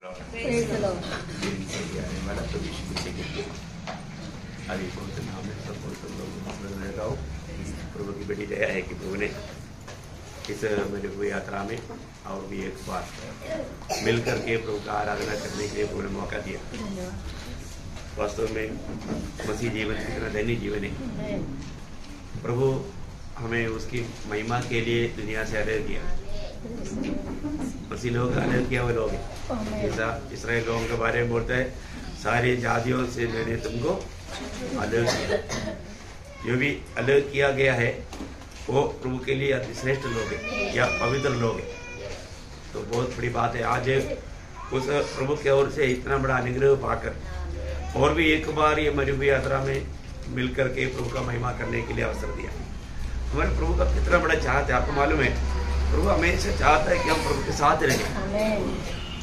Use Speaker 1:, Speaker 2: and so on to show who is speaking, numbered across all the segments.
Speaker 1: प्रभु की बड़ी दया है कि प्रभु ने इस मेरी यात्रा में और भी एक बार मिलकर के प्रभु का आराधना करने के लिए प्रभु ने मौका दिया। वास्तव में मसीह जीवन कितना धन्य जीवन है। प्रभु हमें उसकी महिमा के लिए दुनिया से अलग किया। मसीह लोग अलग किया वो लोग जैसा इस्राएल लोगों के बारे में बोलता है, सारी जातियों से मैंने तुमको अलग किया। जो भी अलग किया गया है वो प्रभु के लिए अति श्रेष्ठ लोग हैं या पवित्र लोग हैं। तो बहुत बड़ी बात है। आज उस प्रभु की ओर से इतना बड़ा अनुग्रह पाकर और भी एक बार ये मरी हुई यात्रा में मिलकर के प्रभु का महिमा करने के लिए अवसर दिया। हमारे प्रभु का कितना बड़ा चाहत है, आपको मालूम है। प्रभु हमेशा चाहता है कि हम प्रभु के साथ रहें।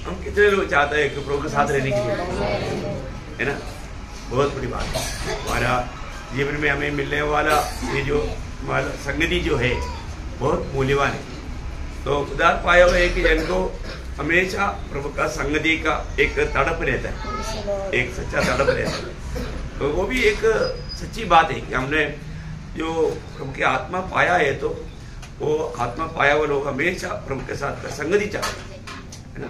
Speaker 1: हम कितने लोग चाहते हैं कि प्रभु के साथ रहने के लिए, है ना। बहुत बड़ी बात है। हमारा जीवन में हमें मिलने वाला ये जो संगति जो है बहुत मूल्यवान है। तो उदार पाया हुआ है कि जिनको हमेशा प्रभु का संगति का एक तड़प रहता है, एक सच्चा तड़प रहता है। तो वो भी एक सच्ची बात है कि हमने जो प्रभु की आत्मा पाया है, तो वो आत्मा पाया हुआ लोग हमेशा प्रभु के साथ का संगति चाहते है ना।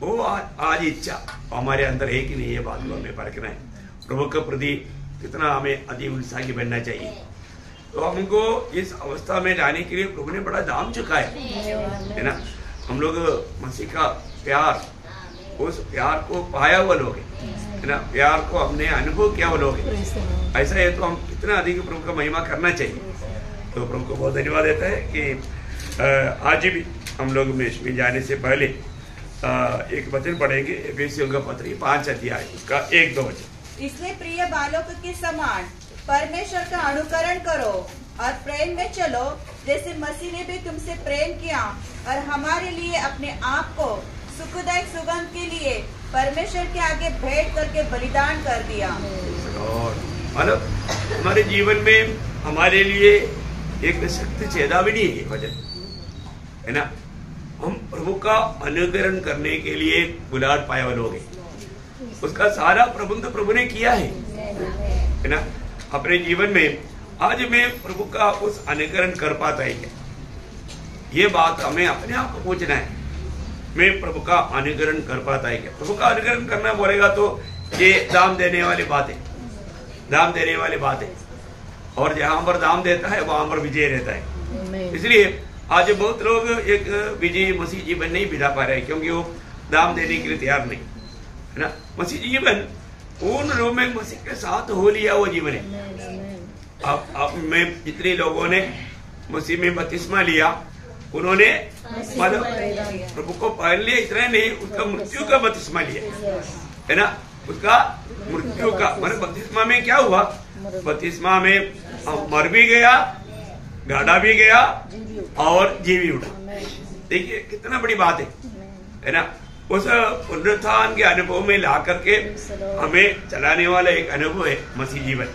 Speaker 1: वो आज इच्छा हमारे अंदर है कि नहीं, ये बात को हमें परखना है। प्रभु के प्रति कितना हमें अति उत्साही बनना चाहिए। तो हमको इस अवस्था में लाने के लिए प्रभु ने बड़ा दाम चुकाया है ना। हम लोग मसीह का प्यार, उस प्यार को पाया हुआ लोग है ना। प्यार को हमने अनुभव किया हुआ लोग है। ऐसा है तो हम कितना अधिक प्रभु का महिमा करना चाहिए। तो प्रभु को बहुत धन्यवाद देता है कि आज भी हम लोग में जाने से पहले एक वचन पढ़ेंगे। एफेसियों का पत्र 5 अध्याय उसका 1-2 वचन।
Speaker 2: इसलिए प्रिय बालक के समान परमेश्वर का अनुकरण करो और प्रेम में चलो, जैसे मसीह ने भी तुमसे प्रेम किया और हमारे लिए अपने आप को सुखदायक सुगंध के लिए परमेश्वर के आगे भेंट करके बलिदान कर दिया।
Speaker 1: मतलब हमारे जीवन में हमारे लिए एक शक्ति चेतावनी है वचन, है ना। हम प्रभु का अनुकरण करने के लिए बुलाहट पाए हुए लोग हैं। उसका सारा प्रबंध प्रभु ने किया है ना अपने जीवन में। आज मैं प्रभु का उस अनुकरण कर पाता है क्या, ये बात हमें अपने आप को पूछना है। मैं प्रभु का अनुकरण कर पाता है क्या। प्रभु का अनुकरण करना बोलेगा तो ये दाम देने वाली बात है, दाम देने वाली बात है। और जहां पर दाम देता है वहां पर विजय रहता है। इसलिए आज बहुत लोग एक विजयी मसीह जीवन नहीं बिता पा रहे, क्योंकि वो दाम देने के लिए तैयार नहीं, है ना। मसीह जीवन पूर्ण रूप में मसीह के साथ हो लिया वो जीवन है। आप में जितने लोगों ने मसीह में बपतिस्मा लिया, उन्होंने मतलब प्रभु को पहन लिया, इतना नहीं, उसका मृत्यु का बपतिस्मा लिया, है ना। उसका मृत्यु का मतलब बपतिस्मा में क्या हुआ, बपतिस्मा में मर भी गया, गाड़ा भी गया और जी भी उठा। देखिए कितना बड़ी बात है ना। उस पुनरुत्थान के अनुभव में ला करके हमें चलाने वाला एक अनुभव है मसीह जीवन,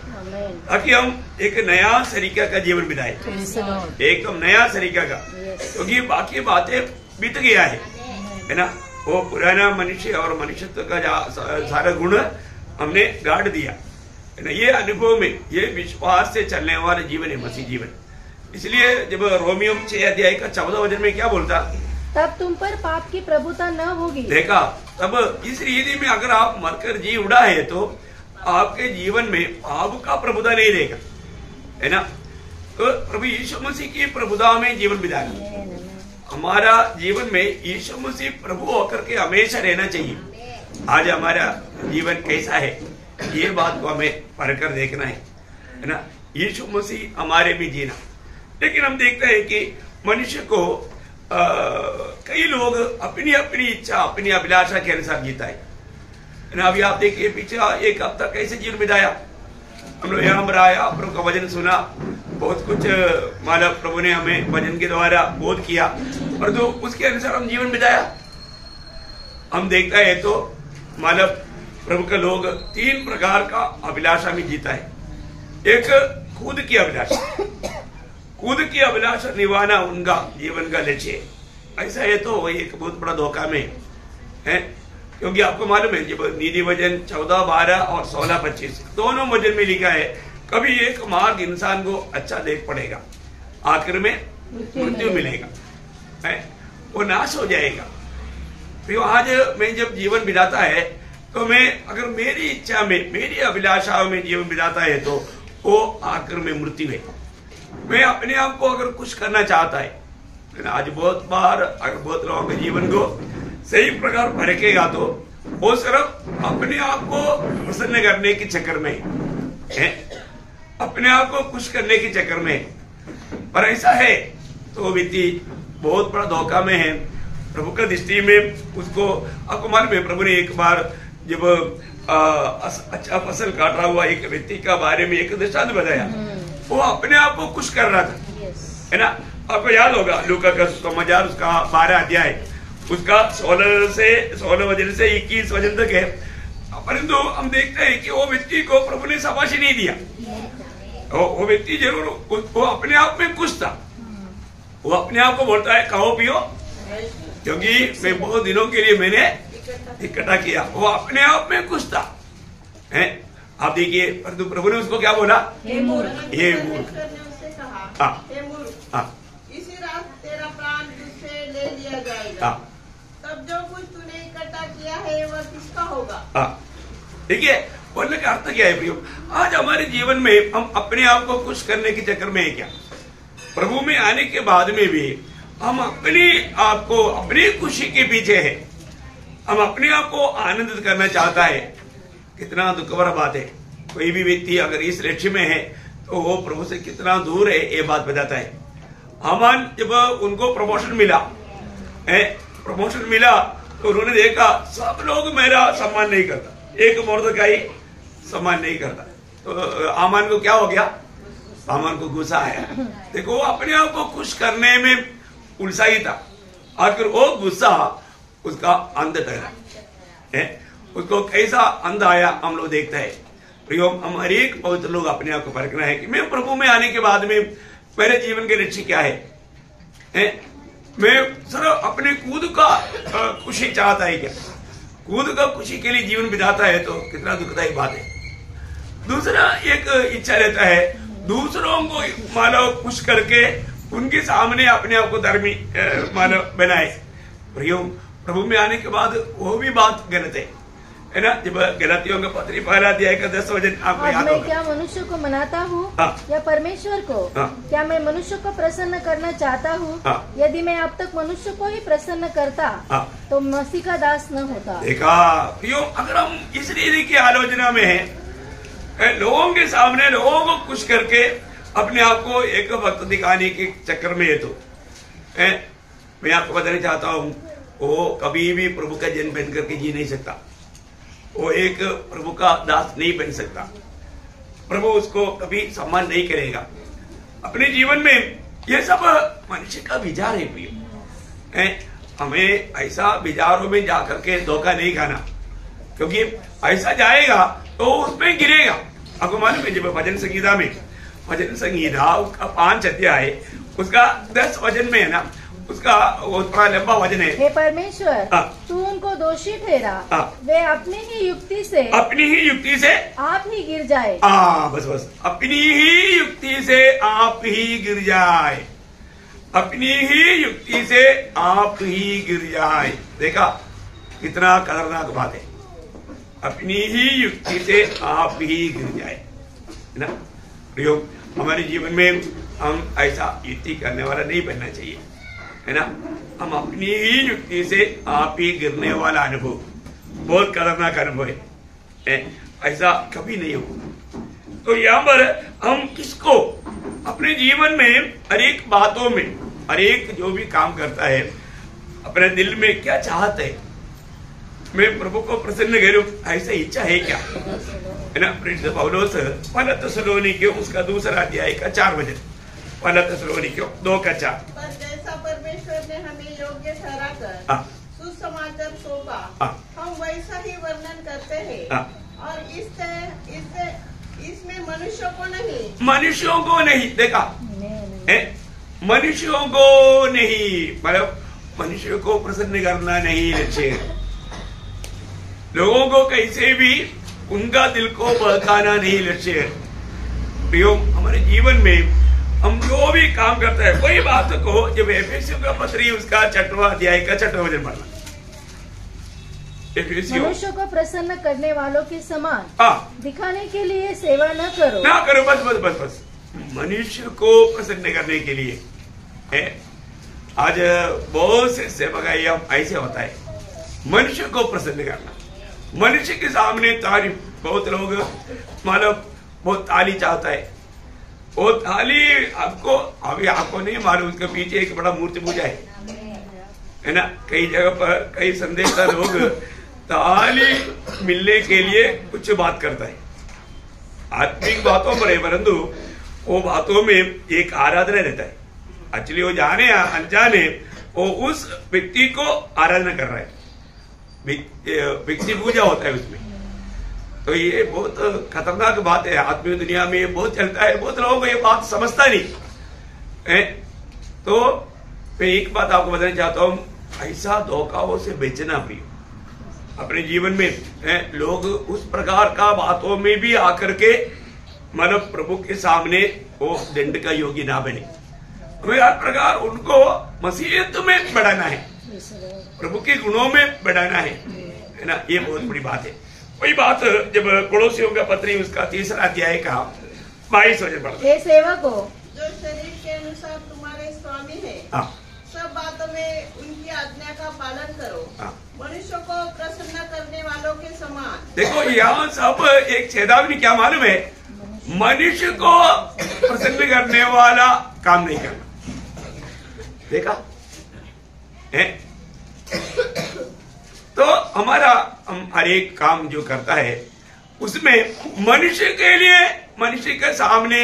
Speaker 1: ताकि हम एक नया तरीका का जीवन बिताए, एकदम नया तरीका का। क्योंकि बाकी बातें बीत गया है ना। वो पुराना मनुष्य और मनुष्यत्व का सारा गुण हमने गाड़ दिया है ना। ये अनुभव में ये विश्वास से चलने वाला जीवन है मसीह जीवन। इसलिए जब रोमियो 6 अध्याय का 14 वचन में क्या बोलता,
Speaker 3: तब तुम पर पाप की प्रभुता न होगी।
Speaker 1: देखा, तब इस रीति में अगर आप मरकर जी उड़ा है तो आपके जीवन में पाप का प्रभुता नहीं रहेगा, है ना। तो प्रभु यीशु मसीह की प्रभुता में जीवन बिताएगा। हमारा जीवन में यीशु मसीह प्रभु होकर के हमेशा रहना चाहिए। आज हमारा जीवन कैसा है, ये बात को हमें परख कर देखना है ना। यीशु मसीह हमारे भी जीना। लेकिन हम देखते हैं कि मनुष्य को कई लोग अपनी अपनी इच्छा, अपनी अभिलाषा के अनुसार जीता है ना। अभी आप देखिए पीछे एक हफ्ता कैसे जीवन बिताया हम लोग। यहाँ पर आया, प्रभु का वचन सुना, बहुत कुछ मतलब प्रभु ने हमें वचन के द्वारा बोध किया और तो उसके अनुसार हम जीवन बिताया। हम देखता है तो मतलब प्रभु के लोग 3 प्रकार का अभिलाषा में जीता है। एक खुद की अभिलाषा, खुद की अभिलाषा निभाना उनका जीवन का लक्ष्य है। ऐसा है तो वही एक बहुत बड़ा धोखा में है क्योंकि आपको मालूम है जब नीति वचन 14:12 और 16:25 दोनों वचन में लिखा है कभी एक मार्ग इंसान को अच्छा देख पड़ेगा, आखिर में मृत्यु मिलेगा, वो नाश हो जाएगा। तो आज मैं जब जीवन बिताता है तो मैं अगर मेरी इच्छा में मेरी अभिलाषाओं में जीवन बिताता है तो वो आखिर में मृत्यु है। मैं अपने आप को अगर कुछ करना चाहता है, आज बहुत बार अगर बहुत लोगों के जीवन को सही प्रकार परखेगा तो वो सिर्फ अपने आप को प्रसन्न करने के चक्कर में है, अपने आप को खुश करने के चक्कर में। पर ऐसा है तो व्यक्ति बहुत बड़ा धोखा में है। प्रभु का दृष्टि में उसको आपको मालूम है, प्रभु ने एक बार जब अच्छा फसल काट रहा हुआ एक व्यक्ति का बारे में एक दृष्टांत बताया, वो अपने आप को खुश कर रहा था, है ना। आपको याद होगा लूका का समाचार उसका 12 अध्याय उसका 16 वचन से 21 वचन तक है। परंतु हम देखते हैं कि वो व्यक्ति को प्रभु ने शाबाशी नहीं दिया। वो व्यक्ति जरूर वो अपने आप में खुश था, वो अपने आप को बोलता है खाओ पियो क्योंकि मैं बहुत दिनों के लिए मैंने इकट्ठा किया, वो अपने आप में खुश था, है। आप देखिए परंतु प्रभु ने उसको क्या बोला,
Speaker 4: हे मूर्ख।
Speaker 1: ये मूर्ख,
Speaker 4: इसी रात तेरा प्राण तुझसे ले लिया जाएगा, तब जो कुछ तूने इकट्ठा किया है वह किसका होगा।
Speaker 1: देखिए बोलने का अर्थ क्या है प्रियो, आज हमारे जीवन में हम अपने आप को खुश करने के चक्कर में है क्या, प्रभु में आने के बाद में भी हम अपने आप को अपनी खुशी के पीछे है, हम अपने आप को आनंदित करना चाहता है। कितना दुख भरा बात है, कोई भी व्यक्ति अगर इस लक्ष्य में है तो वो प्रभु से कितना दूर है ये बात बताता है। हामान जब उनको प्रमोशन मिला तो उन्होंने देखा सब लोग मेरा सम्मान नहीं करता, एक मोर्दकाई सम्मान नहीं करता, तो हामान को क्या हो गया, हामान को गुस्सा आया। देखो वो अपने आप को खुश करने में उलझा ही था, आखिर वो गुस्सा उसका अंध ठहरा, उसको कैसा अंध आया हम लोग देखते हैं। प्रियो हम हर एक पवित्र लोग अपने आप को परखना है कि मैं प्रभु में आने के बाद में मेरे जीवन के लक्ष्य क्या है, मैं सिर्फ अपने खुद का खुशी चाहता है क्या, खुद का खुशी के लिए जीवन बिताता है तो कितना दुखदायी बात है। दूसरा एक इच्छा रहता है दूसरों को मानो खुश करके उनके सामने अपने आप को धर्मी मानो बनाए। प्रभु में आने के बाद वो भी बात गलत है ना। जब गलतियों का पत्री 1 अध्याय का 10 वचन आपको याद होगा,
Speaker 3: मैं क्या मनुष्य को मनाता हूँ या परमेश्वर को, क्या मैं मनुष्य को प्रसन्न करना चाहता हूँ। यदि मैं अब तक मनुष्य को ही प्रसन्न करता तो मसीह का दास न होता।
Speaker 1: देखा प्रियो, अगर हम इस रीति की आलोचना में है, लोगों के सामने लोगों को खुश करके अपने आप को एक भक्त दिखाने के चक्कर में है तो मैं आपको बताना चाहता हूँ वो कभी भी प्रभु का जन बन करके जी नहीं सकता, वो एक प्रभु का दास नहीं बन सकता, प्रभु उसको कभी सम्मान नहीं करेगा अपने जीवन में। ये सब मनुष्य का विचार है प्रिय, हमें ऐसा विचारों में जाकर के धोखा नहीं खाना, क्योंकि ऐसा जाएगा तो उसमें गिरेगा। आपको मालूम है जब भजन संगीता में भजन संगीता उसका 5 अध्याय उसका 10 वचन में है ना, उसका वो थोड़ा लंबा वचन है।
Speaker 3: हे परमेश्वर तू उनको दोषी ठहरा, वे अपनी ही युक्ति से आप ही गिर जाए।
Speaker 1: बस अपनी ही युक्ति से आप ही गिर जाए, अपनी ही युक्ति से आप ही गिर जाए। देखा कितना खतरनाक बात है, अपनी ही युक्ति से आप ही गिर जाए, है ना। प्रयोग हमारे जीवन में हम ऐसा युक्ति करने वाला नहीं बनना चाहिए, है ना। हम अपनी ही युक्ति से आप ही गिरने वाला अनुभव बहुत खतरनाक अनुभव है, ऐसा कभी नहीं हो। तो यहाँ पर हम किसको अपने जीवन में हर एक बातों में हर एक जो भी काम करता है अपने दिल में क्या चाहते है, मैं प्रभु को प्रसन्न करूं ऐसा इच्छा है क्या, है ना। पौलुस 1 थिस्सलुनीकियों उसका 2 अध्याय का 4 वचन, 1 थिस्सलुनीकियों 2:4।
Speaker 4: पर जैसा परमेश्वर ने हमें योग्य ठहराकर सुसमाचार सौंपा, हम वैसा ही वर्णन करते हैं, और इसमें मनुष्यों को नहीं देखा, मनुष्यों को नहीं, मतलब मनुष्य को प्रसन्न करना नहीं लक्ष्य,
Speaker 1: लोगों को कैसे भी उनका दिल को बहकाना नहीं लक्ष्य है। प्रियो, हमारे जीवन में हम जो भी काम करते हैं, कोई बात को, जब एफेसियों का पत्री उसका 6वां अध्याय का 6वां वचन पढ़ना,
Speaker 3: मनुष्य को प्रसन्न करने वालों के समान दिखाने के लिए सेवा न करो।
Speaker 1: बस बस बस बस, मनुष्य को प्रसन्न करने के लिए है। आज बहुत से सेवक ऐसे होता है, मनुष्य को प्रसन्न करना, मनुष्य के सामने तारीफ। बहुत लोग मतलब बहुत ताली चाहता है, वो ताली आपको अभी आपको नहीं मालूम, उसके पीछे एक बड़ा मूर्ति पूजा है ना। कई जगह पर कई संदेशा लोग ताली मिलने के लिए कुछ बात करता है, आत्मिक बातों पर है, परंतु वो बातों में एक आराधना रहता है। एक्चुअली वो जाने या अनजाने वो उस व्यक्ति को आराधना कर रहा है, व्यक्ति पूजा होता है उसमें। तो ये बहुत खतरनाक बात है, आत्मिक दुनिया में ये बहुत चलता है, बहुत लोगों को ये बात समझता नहीं है। तो मैं एक बात आपको बताना चाहता हूँ, ऐसा धोखाओं से बचना भी अपने जीवन में लोग उस प्रकार का बातों में भी आकर के मतलब प्रभु के सामने वो दंड का योगी ना बने। हमें हर प्रकार उनको मसीहत में बढ़ाना है, प्रभु के गुणों में बढ़ाना है ना। ये बहुत बड़ी बात है। वही बात जब कोलोसियों का पत्री उसका 3 अध्याय का 22 वचन पढ़ते,
Speaker 4: हे सेवको, जो शरीर के अनुसार तुम्हारे स्वामी है, सब बातों में उनकी आज्ञा का पालन करो, मनुष्य को प्रसन्न करने वालों के समान।
Speaker 1: देखो यहाँ सब एक चेतावनी क्या मालूम है, मनुष्य को प्रसन्न करने वाला काम नहीं करना। देखा है? तो हमारा हम हर एक काम जो करता है उसमें मनुष्य के लिए, मनुष्य के सामने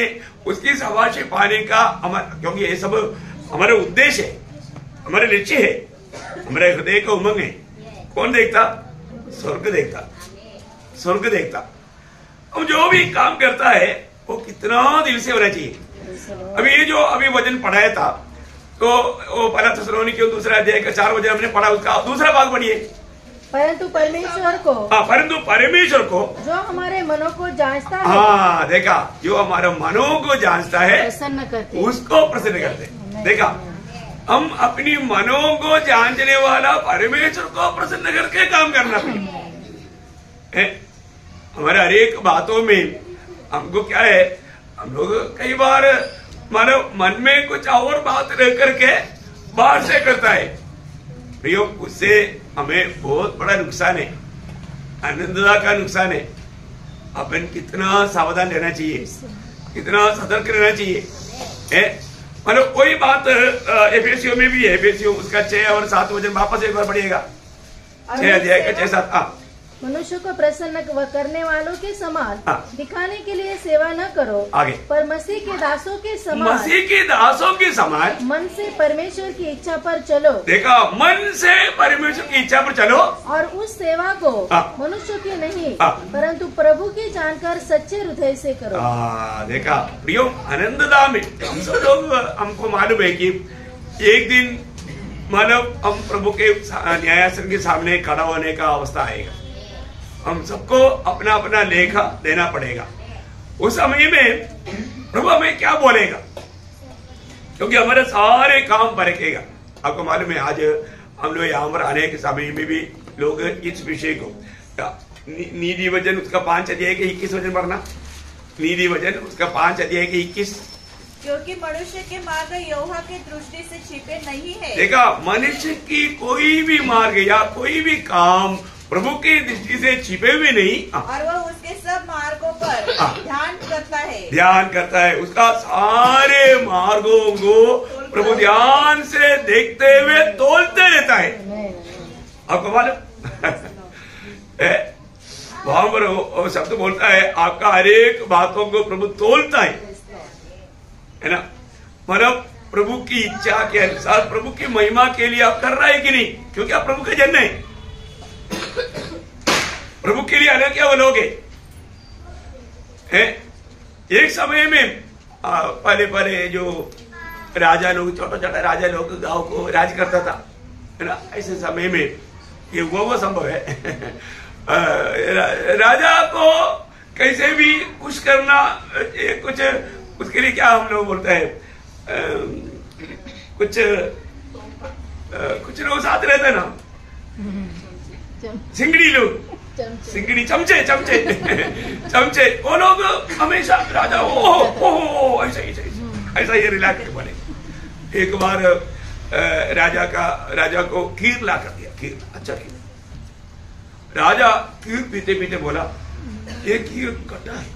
Speaker 1: उसकी शाबाशी पाने का हमारा, क्योंकि ये सब हमारा उद्देश्य है, हमारे लक्ष्य है, हमारे हृदय का उमंग है। कौन देखता? स्वर्ग देखता, स्वर्ग देखता। अब जो भी काम करता है वो कितना दिल से होना चाहिए। अभी ये जो अभी वचन पढ़ाया था, तो वो पहला थिस्सलुनीकियों 2 अध्याय का 4 वचन हमने पढ़ा, उसका दूसरा भाग पढ़िए।
Speaker 3: परंतु परमेश्वर को,
Speaker 1: परंतु परमेश्वर को
Speaker 3: जो हमारे मनों को जांचता है,
Speaker 1: हाँ देखा, जो हमारे मनों को जांचता है
Speaker 3: प्रसन्न करते,
Speaker 1: उसको प्रसन्न करते। देखा, हम अपनी मनों को जांचने वाला परमेश्वर को प्रसन्न करके काम करना है। हमारे हर एक बातों में हमको क्या है, हम लोग कई बार मानो मन में कुछ और बात रह करके बाहर से करता है, प्रियो, उससे हमें बहुत बड़ा नुकसान है, आनंददा का नुकसान है। अपन कितना सावधान रहना चाहिए, कितना सतर्क रहना चाहिए। मतलब कोई बात एफेसियों में भी है, एफेसियों उसका 6 और 7 वचन वापस एक बार पढ़िएगा, 6 अध्याय का 6-7।
Speaker 3: मनुष्य को प्रसन्न करने वालों के समान दिखाने के लिए सेवा न करो,
Speaker 1: आगे,
Speaker 3: पर मसीह के दासों के समान,
Speaker 1: मसीह के दासों के समान
Speaker 3: मन से परमेश्वर की इच्छा पर चलो। देखा,
Speaker 1: मन से परमेश्वर की इच्छा पर चलो,
Speaker 3: और उस सेवा को मनुष्य की नहीं परंतु प्रभु की जानकर सच्चे हृदय से करो।
Speaker 1: देखा प्रियो, आनंददा में हम सब लोग, हमको मालूम है कि एक दिन मानव हम प्रभु के न्यायासन के सामने खड़ा होने का अवस्था आएगा, हम सबको अपना अपना लेखा देना पड़ेगा। उस समय में प्रभु हमें क्या बोलेगा, क्योंकि हमारे सारे काम परखेगा। आपको मालूम है, आज हम लोग यहाँ पर आने के समय में भी लोग इस विषय को नीति वचन उसका 5 अध्याय के 21 वचन पढ़ना, नीति वचन उसका 5 अध्याय के 21।
Speaker 2: क्योंकि मनुष्य के मार्ग यहोवा की दृष्टि से छिपे नहीं है।
Speaker 1: देखा, मनुष्य की कोई भी मार्ग या कोई भी काम प्रभु की दृष्टि से छिपे हुए नहीं,
Speaker 2: और वह उसके सब मार्गों पर ध्यान करता है, उसका सारे मार्गों को प्रभु ध्यान से देखते हुए तोलते रहता है। आपको मालूम वहां पर वो शब्द बोलता है, आपका हर एक बातों को प्रभु तोलता है ना। मतलब प्रभु की इच्छा के अनुसार, प्रभु की महिमा के लिए आप कर रहे हैं कि नहीं, क्योंकि आप प्रभु के जन हैं। प्रभु के लिए अलग क्या बोलोगे? एक समय में पहले जो राजा लोग, छोटा छोटा राजा लोग गांव को राज करता था, है ना। ऐसे समय में ये वो संभव है
Speaker 1: राजा को कैसे भी खुश करना, कुछ उसके लिए क्या हम लोग बोलते हैं, कुछ लोग साथ रहते ना, सिंगड़ी लोग, सिंगड़ी चमचे चमचे चमचे, वो लोग हमेशा राजा ओह ऐसा ही रिलैक्स बने। एक बार राजा को खीर ला कर दिया, खीर, अच्छा खीर। राजा खीर पीते पीते बोला ये खीर खट्टा है,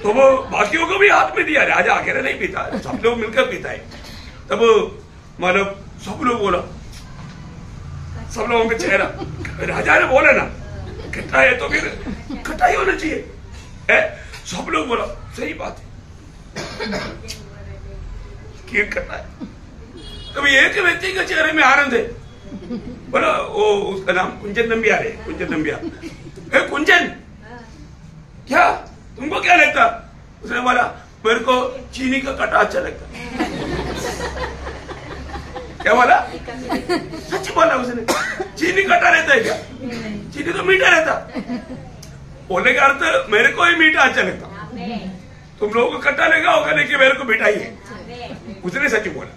Speaker 1: तो वो बाकियों को भी हाथ में दिया, राजा अकेला नहीं पीता, सब लोग मिलकर पीता है। तब मतलब सब लोग बोला, सब लोगों का चेहरा, राजा ने बोला ना खट्टा है तो फिर खट्टा ही होना चाहिए, सब लोग बोला सही बात है, खीर खट्टा है। तभी एक व्यक्ति के चेहरे में आनंद है, बोला वो उसका नाम कुंजन नंबियार है, कुंजन नंबियार। कुंजन क्या तुमको क्या लगता? उसने बोला मेरे को चीनी का कटा अच्छा लगता। क्या बोला? सच बोला उसने, चीनी कटा रहता है क्या? चीनी तो मीठा रहता। बोलने का अर्थ मेरे को ही मीठा अच्छा लगता, तुम लोगों को खट्टा लगा होगा लेकिन मेरे को मीठा ही है। उसने सच बोला।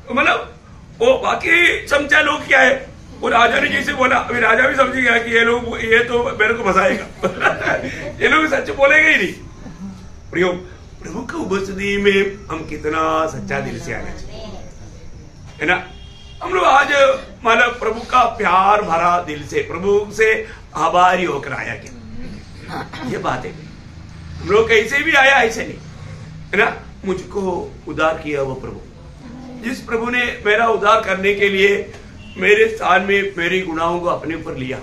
Speaker 1: तो मतलब वो बाकी चमचा लोग क्या है, वो राजा ने जैसे बोला, अभी राजा भी समझ गया कि ये तो मेरे को फंसाएगा ये लोग सच बोलेगा ही नहीं। प्रभु की उपस्थिति में हम कितना सच्चा दिल से आना चाहिए, है ना। हम लोग आज मतलब प्रभु का प्यार भरा दिल से प्रभु से आभारी होकर आया क्या, ये बात है। हम लोग कैसे भी आया ऐसे नहीं, है ना। मुझको उद्धार किया वो प्रभु, जिस प्रभु ने मेरा उद्धार करने के लिए मेरे स्थान में मेरे गुनाहों को अपने ऊपर लिया,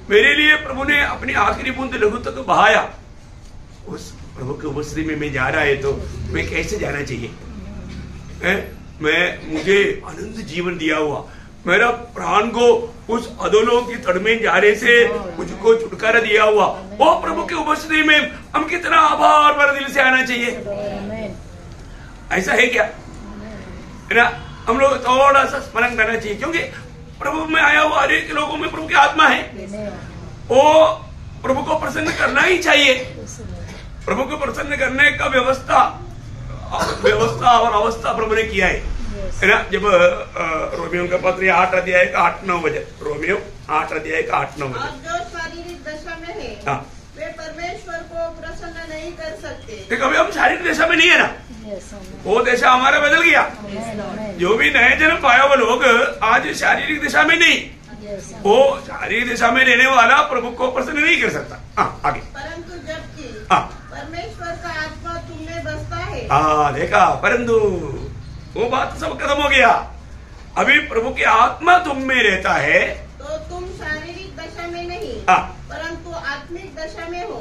Speaker 1: मेरे लिए प्रभु ने अपनी आखिरी बूंद लहू तक बहाया, उस प्रभु की उपस्थिति में मैं जा रहा है तो मैं कैसे जाना चाहिए, मुझे अनंत जीवन दिया हुआ, मेरा प्राण को उस अधोलोक की तड़ में जाने से मुझको छुटकारा दिया हुआ वो प्रभु की उपस्थिति में हम कितना आभार भरे दिल से आना चाहिए। ऐसा है क्या, है ना। हम लोग थोड़ा सा स्मरण करना चाहिए, क्योंकि प्रभु में आया हुआ हर एक लोगों में प्रभु की आत्मा है, वो प्रभु को प्रसन्न करना ही चाहिए। प्रभु को प्रसन्न करने का व्यवस्था और अवस्था प्रभु ने किया है ना। जब रोमियो का पत्र 8 अध्याय का 8-9 बजे, रोमियो 8 अध्याय का 8-9 बजे,
Speaker 4: जो शारीरिक दशा में है वे परमेश्वर को प्रसन्न नहीं कर सकते।
Speaker 1: कभी हम शारीरिक दशा में नहीं है ना, वो दशा हमारा बदल गया। जो भी नए जन्म पाया वो लोग आज शारीरिक दिशा में नहीं, वो शारीरिक दिशा में रहने वाला प्रभु को प्रसन्न नहीं कर सकता। आगे,
Speaker 4: परंतु जबकि परमेश्वर का आत्मा तुम में बसता है।
Speaker 1: देखा, परंतु वो बात सब खत्म हो गया। अभी प्रभु की आत्मा तुम में रहता है
Speaker 4: तो तुम शारीरिक दशा में नहीं परंतु आत्मिक दशा में हो।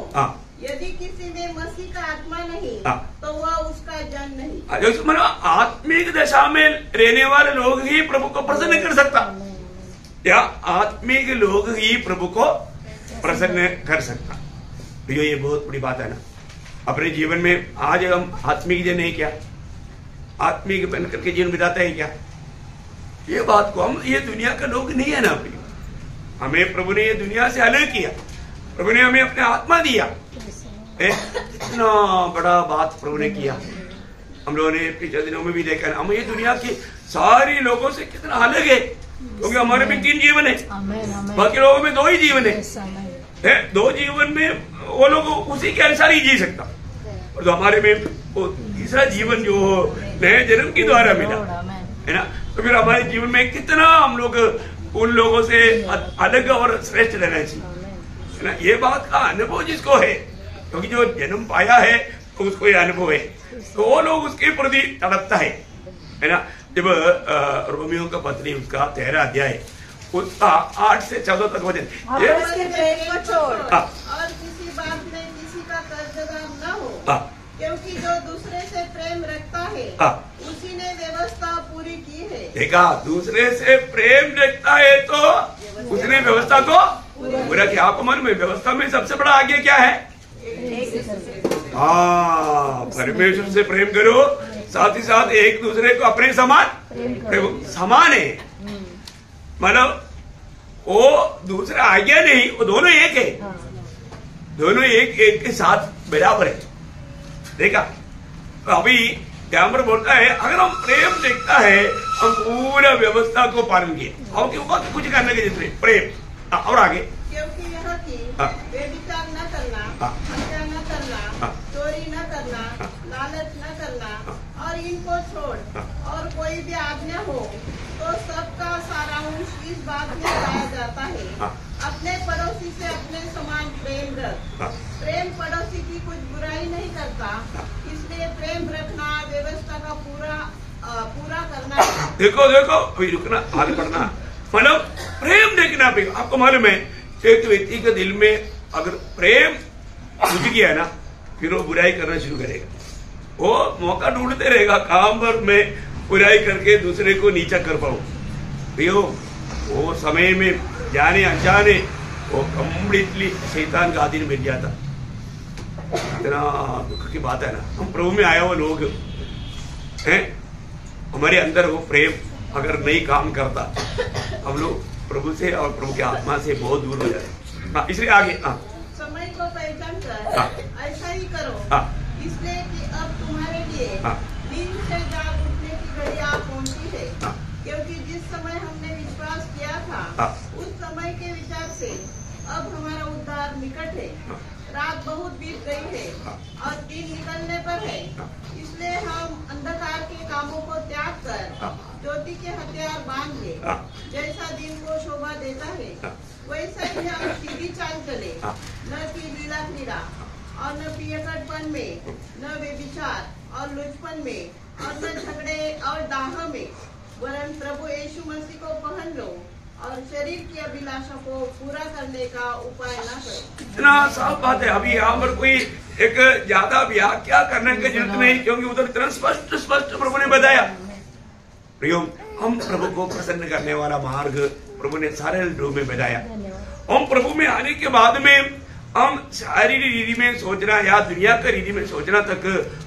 Speaker 4: यदि किसी में मसीह का आत्मा नहीं तो वह उसका जन नहीं।
Speaker 1: मतलब आत्मिक दशा में रहने वाले लोग ही प्रभु को प्रसन्न कर सकता, या आत्मिक लोग ही प्रभु को प्रसन्न कर सकता। तो ये बहुत बड़ी बात है ना। अपने जीवन में आज हम आत्मिक जन है क्या, आत्मिक बन करके जीवन बिताते हैं क्या, ये बात को हम, ये दुनिया का लोग नहीं है ना। हमें प्रभु ने ये दुनिया से अलग किया, प्रभु ने हमें अपने आत्मा दिया। इतना बड़ा बात प्रभु ने किया। हम लोगों ने पिछले दिनों में भी देखा, हम ये दुनिया के सारे लोगों से कितना अलग है, क्योंकि हमारे में 3 जीवन है, बाकी लोगों में 2 ही जीवन है। 2 जीवन में वो लोग उसी के अनुसार ही जी सकता, और तो हमारे में वो तीसरा जीवन जो नए जन्म के द्वारा मिला है ना। तो फिर हमारे जीवन में कितना हम लोग उन लोगों से अलग और श्रेष्ठ रहना चाहिए, है ना। ये बात का अनुभव जिसको है, क्योंकि जो जन्म पाया है तो उसको ये अनुभव है, तो वो लोग उसके प्रति तड़पता है ना। जब रोमियो का पत्री उसका 13 अध्याय उसका 8 से 14 तक वचन,
Speaker 2: और
Speaker 4: किसी बात में किसी का कर्जदार न हो, क्योंकि जो दूसरे से प्रेम रखता है उसी ने व्यवस्था पूरी की है। देखा,
Speaker 1: दूसरे से प्रेम रखता है तो उसने व्यवस्था को पूरा किया। आपको मालूम है व्यवस्था में सबसे बड़ा आगे क्या है? परमेश्वर से प्रेम करो, साथ ही साथ एक दूसरे को अपने समान समान है। मतलब वो दूसरा आज्ञा नहीं, वो दोनों एक है। दोनों एक के साथ बराबर है। देखा, तो अभी यहाँ पर बोलता है अगर हम प्रेम देखता है, हम पूरा व्यवस्था को पालन किए, हम क्यों कुछ करने के जितने प्रेम। और आगे,
Speaker 4: क्योंकि यह कि व्यभिचार न करना, हत्या न करना, चोरी न करना, लालच न करना, और इनको छोड़ और कोई भी आज्ञा हो तो सबका सारांश इस बात में पाया जाता है, अपने पड़ोसी से अपने समान प्रेम रख। प्रेम पड़ोसी की कुछ बुराई नहीं करता, इसलिए प्रेम रखना व्यवस्था का पूरा करना है।
Speaker 1: देखो अभी रुकना, आगे बढ़ना, मतलब प्रेम देखना भी। आपको मालूम है एक व्यक्ति के दिल में अगर प्रेम घुस गया ना, फिर वो बुराई करना शुरू करेगा। वो मौका ढूंढते रहेगा काम पर मैं बुराई करके दूसरे को नीचा कर पाऊं। भैया वो समय में जाने अनजाने वो कम्प्लीटली शैतान का अधीन मिल जाता। इतना दुख की बात है ना। हम प्रभु में आया हुआ लोग हैं, हमारे अंदर वो प्रेम अगर नहीं काम करता, हम लोग प्रभु से और प्रभु की आत्मा से बहुत दूर हो जाते। इसलिए आगे
Speaker 4: समय को पहचान कर ऐसा ही करो, इसलिए कि अब तुम्हारे लिए नींद से जाग उठने की घड़ी आ पहुंची है, क्योंकि जिस समय हमने विश्वास किया था उस समय के विचार से अब हमारा उद्धार निकट है। रात बहुत बीत गई है और दिन निकलने पर है, इसलिए हम अंधकार के कामों को त्याग कर ज्योति के हथियार बांध ले। जैसा दिन को शोभा देता है वैसा ही हम सीधी चाल चले, न कि लीला क्रीड़ा और न पियकड़पन में, न व्यभिचार और लुचपन में, और न झगड़े और डाह में, वरन प्रभु यीशु मसीह को पहन लो और शरीर की अभिलाषा को पूरा करने का उपाय न करो।
Speaker 1: इतना साफ बात है। अभी यहाँ पर कोई एक ज्यादा व्याख्या करने की जरूरत नहीं, क्योंकि उधर इतना स्पष्ट प्रभु ने बताया। प्रियो, हम प्रभु को प्रसन्न करने वाला मार्ग प्रभु ने सारे रूप में बताया। हम प्रभु में आने के बाद में हम शारीरिक रीति में सोचना या दुनिया का रीति में सोचना तक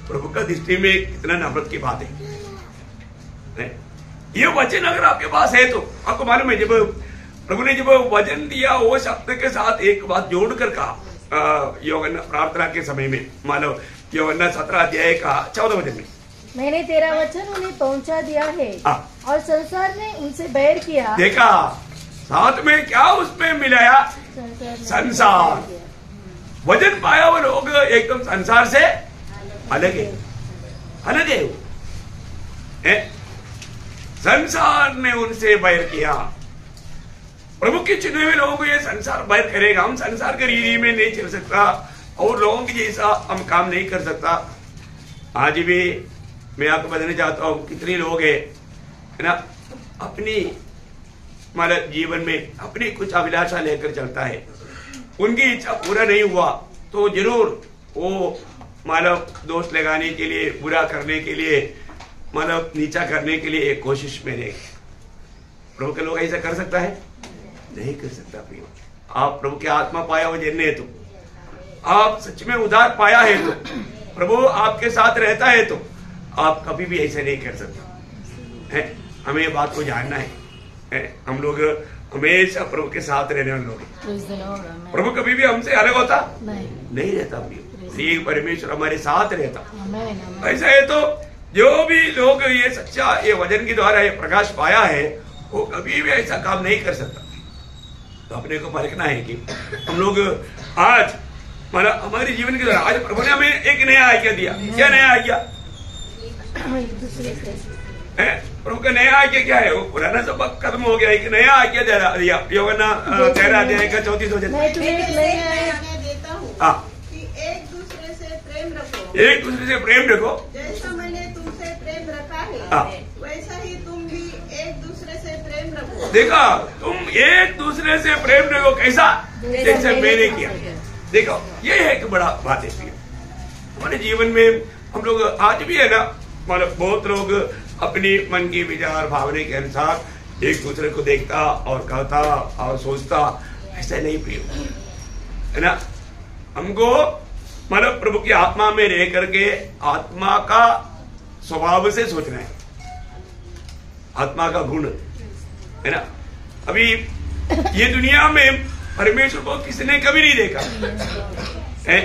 Speaker 1: प्रभु का दृष्टि में कितना नफरत की बात है। ये वचन अगर आपके पास है तो आपको मालूम है, जब प्रभु ने जब वचन दिया वो शब्द के साथ एक बात जोड़कर कहा यूहन्ना प्रार्थना के समय में, मानो यूहन्ना 17 अध्याय का 14 वचन में,
Speaker 3: मैंने तेरा वचन उन्हें पहुंचा दिया है और संसार ने उनसे बैर किया।
Speaker 1: देखा, साथ में क्या उसमें मिलाया? संसार। वचन पाया वो लोग एकदम संसार से अलग है वो। संसार ने उनसे बैर किया। प्रभु के चुने हुए लोगों को ये संसार बैर करेगा। हम संसार के रीति में नहीं चल सकता और लोगों की जैसा हम काम नहीं कर सकता। आज भी मैं आपको बताना चाहता हूँ कितने लोग है ना, अपनी हमारे जीवन में अपनी कुछ अभिलाषा लेकर चलता है, उनकी इच्छा पूरा नहीं हुआ तो जरूर वो मानव दोष लगाने के लिए, बुरा करने के लिए, मानव नीचा करने के लिए एक कोशिश में रहेगा। प्रभु के लोग ऐसा कर सकता है? नहीं कर सकता। प्रियो, आप प्रभु की आत्मा पाया हो जन्ने तो, आप सच में उद्धार पाया है तो, प्रभु आपके साथ रहता है तो आप कभी भी ऐसा नहीं कर सकता है। हमें ये बात को जानना है। हम लोग हमेशा प्रभु के साथ रहने वाले लोग हैं। प्रभु कभी भी हमसे अलग होता नहीं रहता। प्रिय परमेश्वर हमारे साथ रहता। ऐसा है तो जो भी लोग ये सच्चा ये वचन के द्वारा ये प्रकाश पाया है वो कभी भी ऐसा काम नहीं कर सकता। तो अपने को परखना है कि हम लोग आज हमारे जीवन के द्वारा आज प्रभु ने हमें एक नया आज्ञा दिया। क्या नया आज्ञा? प्रभु का नया आज्ञा क्या है? वो पुराना सब खत्म हो गया, एक नया आज्ञा दिया। यूहन्ना 13 अध्याय का 34 वचन
Speaker 4: देता हूँ कि एक दूसरे से प्रेम रखो।
Speaker 1: एक दूसरे से प्रेम रखो।
Speaker 4: जैसा मैंने तुमसे प्रेम रखा है वैसा ही तुम भी एक दूसरे से प्रेम रखो।
Speaker 1: देखा, तुम एक दूसरे से प्रेम रखो। कैसा? जैसे मैंने किया। देखो, ये है एक बड़ा बात है हमारे जीवन में। हम लोग आज भी है ना, मतलब बहुत लोग अपनी मन की विचार भावना के अनुसार एक दूसरे को देखता और कहता और सोचता। ऐसा नहीं प्रिय है ना। हमको मतलब प्रभु की आत्मा में रह करके आत्मा का स्वभाव से सोचना है, आत्मा का गुण है ना। अभी ये दुनिया में परमेश्वर को किसने कभी नहीं देखा है।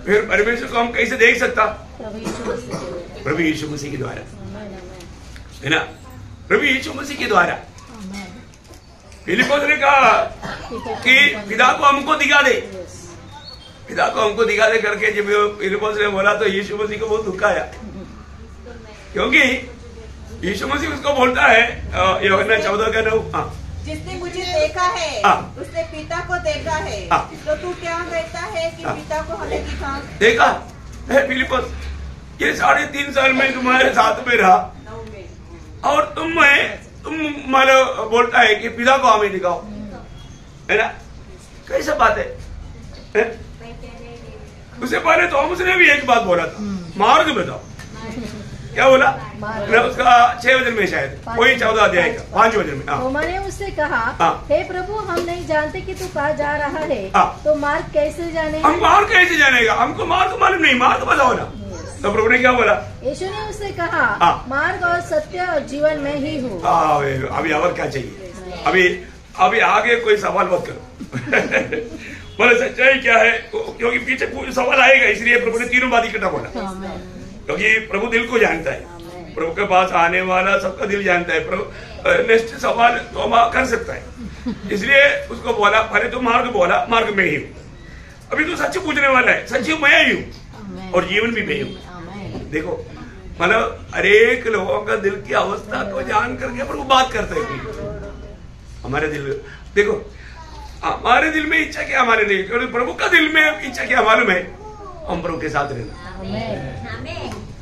Speaker 1: फिर परमेश्वर को हम कैसे देख सकता? प्रभु यीशु मसीह के द्वारा, है ना, प्रभु यीशु मसीह के द्वारा। फिलिप्पुस ने कहा कि पिता को हमको दिखा दे, पिता को हमको दिखा दे करके जब फिलिप्पुस ने बोला तो यीशु मसीह को बहुत दुख आया, क्योंकि यीशु मसीह उसको बोलता है यूहन्ना 14:9,
Speaker 2: जिसने मुझे देखा है उसने पिता को देखा है। तो तू क्या कहता है कि पिता को हमें देखा
Speaker 1: है? फिलिप्पुस, ये 3.5 साल में तुम्हारे साथ में रहा और तुम मानो बोलता है कि पिता को हमें दिखाओ, है ना, कैसा बात है? उससे पहले थॉमस ने भी एक बात बोला था, मार्ग बताओ। क्या बोला? उसका 6 वचन में, शायद वही 14 अध्याय का 5 वचन में।
Speaker 3: तो मैंने उससे कहा, हे प्रभु, हम नहीं जानते कि तू कहाँ जा रहा है, तो मार्ग कैसे जाने?
Speaker 1: हम मार्ग कैसे जानेगा? हमको मार्ग मालूम नहीं, मार्ग बताओ ना। तो प्रभु ने क्या बोला?
Speaker 3: यीशु ने उससे कहा, मार्ग और सत्य और जीवन में ही हूँ।
Speaker 1: अभी और क्या चाहिए? अभी आगे कोई सवाल मत करो। बोले सच्चाई क्या है, क्योंकि पीछे कोई सवाल आएगा, इसलिए प्रभु ने तीनों बात इकट्ठा बोला, क्योंकि प्रभु दिल को जानता है, प्रभु के पास आने वाला सबका दिल जानता है। प्रभु नेक्स्ट सवाल तो कर सकता है, इसलिए उसको बोला, पहले तो मार्ग बोला, मार्ग में ही हूँ। अभी तो सच पूछने वाला है, सच मैं ही हूँ और जीवन भी मैं हूँ। देखो, मतलब हरेक लोगों का दिल की अवस्था को जान करके प्रभु बात करते हैं। हमारे दिल, देखो हमारे दिल में इच्छा क्या, हमारे लिए, क्योंकि प्रभु का दिल में इच्छा क्या मालूम है? हम प्रभु के साथ रहना।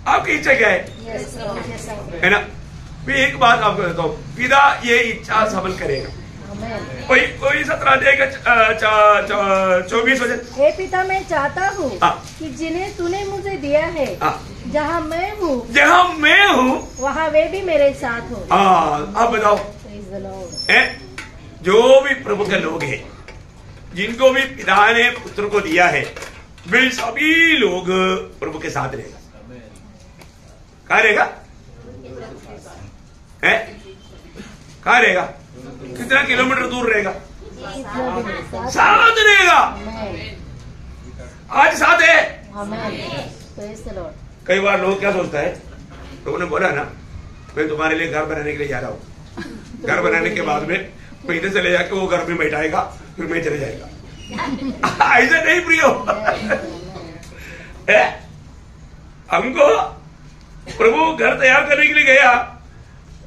Speaker 1: आपकी इच्छा क्या है ना? मैं एक बात आपको कहता हूँ, पिता ये इच्छा सफल करेगा। कोई 17 अध्याय का 24 वचन,
Speaker 3: हे पिता, मैं चाहता हूँ कि जिन्हें तूने मुझे दिया है, जहाँ मैं हूँ वहाँ वे भी मेरे साथ हो।
Speaker 1: आप बताओ, जो भी प्रभु के लोग हैं, जिनको भी पिता ने पुत्र को दिया है, वे सभी लोग प्रभु के साथ रहेगा। कहाँ रहेगा? कहाँ रहेगा? कितना किलोमीटर दूर रहेगा? साथ रहेगा। आज साथ है। कई बार लोग क्या सोचता है, लोगों ने बोला ना, मैं तुम्हारे लिए घर बनाने के लिए जा रहा हूँ, घर बनाने के बाद में मैं इधर से ले जाके वो घर में बैठाएगा, फिर मैं चले जाएगा। ऐसा नहीं प्रियो। हमको प्रभु घर तैयार करने के लिए गया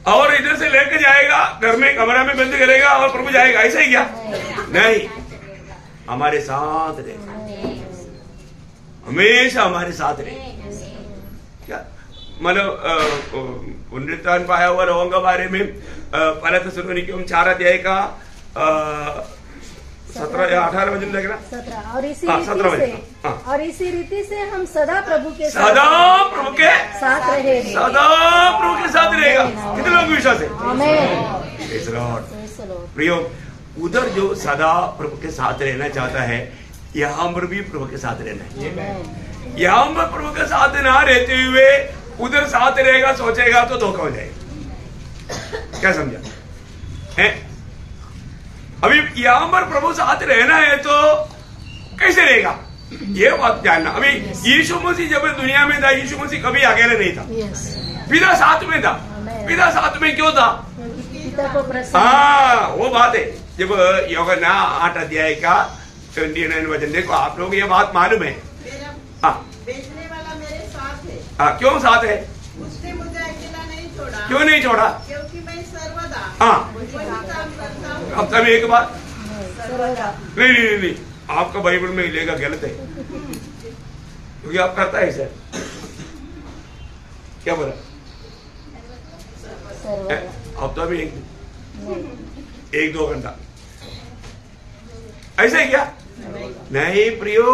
Speaker 1: और इधर से लेकर जाएगा, घर में कमरा में बंद करेगा और प्रभु जाएगा, ऐसा ही क्या? नहीं, हमारे साथ रहे, हमेशा हमारे साथ रहे। क्या मतलब पुनरुत्थान पाया हुआ लोगों के बारे में पहले थिस्सलुनीकियों 4 अध्याय का 17 या 18 वचन देखना।
Speaker 3: 17 और इसी रीति से हम सदा प्रभु के साथ
Speaker 1: रहेगा। कितने लोग विश्वास है? प्रियो, उधर जो सदा प्रभु के साथ रहना चाहता है, यहाँ पर भी प्रभु के साथ रहना है। यहाँ पर प्रभु के साथ ना रहते हुए उधर साथ रहेगा, सोचेगा तो धोखा हो जाएगा। क्या समझा है? अभी यहाँ पर प्रभु साथ रहना है तो कैसे रहेगा, ये बात जानना। अभी यीशु मसीह जब दुनिया में था, यीशु मसीह कभी अकेले नहीं था, पिता साथ में था। पिता साथ में क्यों था? हाँ, वो बात है। जब यूहन्ना 8 अध्याय का 29 वचन देखो, आप लोग ये बात मालूम है।
Speaker 4: बेचने वाला मेरे साथ है।
Speaker 1: क्यों साथ है?
Speaker 4: उसने मुझे अकेला नहीं छोड़ा।
Speaker 1: क्यों नहीं छोड़ा?
Speaker 4: क्योंकि मैं सर्वदा वही काम करता हूँ।
Speaker 1: अब तब एक बात नहीं, आपका बाइबल में लेगा गलत है, क्योंकि आप करता है सर। क्या बोला? अब तो अभी 1-2 घंटा ऐसा है क्या? नहीं प्रियो,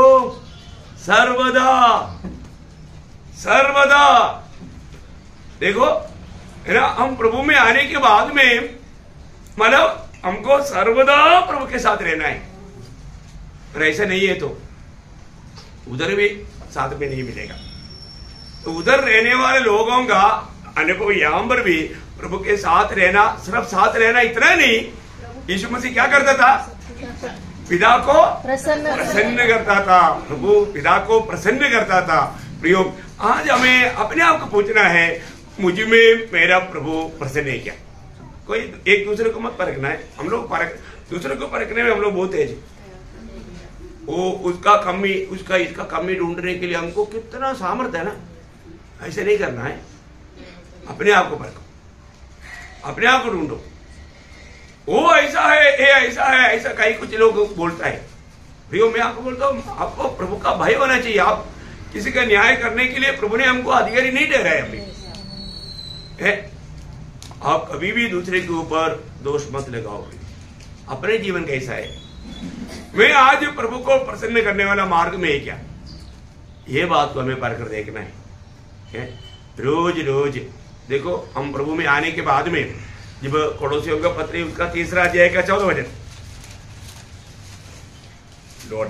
Speaker 1: सर्वदा देखो, है ना, हम प्रभु में आने के बाद में मतलब हमको सर्वदा प्रभु के साथ रहना है। और ऐसा नहीं है तो उधर भी साथ में नहीं मिलेगा। तो उधर रहने वाले लोगों का अनुभव यहाँ पर भी प्रभु के साथ रहना, सिर्फ साथ रहना इतना नहीं, यीशु मसीह क्या करता था? पिता को प्रसन्न करता था। प्रभु पिता को प्रसन्न करता था। प्रियो, आज हमें अपने आप को पूछना है, मुझ में मेरा प्रभु प्रसन्न है क्या? कोई एक दूसरे को मत परखना है। हम लोग दूसरे को परखने में हम लोग बहुत तेज। वो उसका कमी, उसका इसका कमी ढूंढने के लिए हमको कितना सामर्थ्य है ना। ऐसे नहीं करना है। अपने आप को परखो, अपने आप को ढूंढो। वो ऐसा है, ये ऐसा है, ऐसा कई कुछ लोग बोलता है। प्रियो, मैं आपको बोलता हूँ, आपको प्रभु का भय होना चाहिए। आप किसी का न्याय करने के लिए प्रभु ने हमको अधिकारी नहीं दे रहे है। आप कभी भी दूसरे के ऊपर दोष मत लगाओ। अपने जीवन कैसा है, मैं आज प्रभु को प्रसन्न करने वाला मार्ग में है क्या, ये बात को हमें परख कर देखना है। रोज रोज देखो, हम प्रभु में आने के बाद में जब कोलोसियों का पत्र उसका 3 अध्याय का 14 वचन, लॉर्ड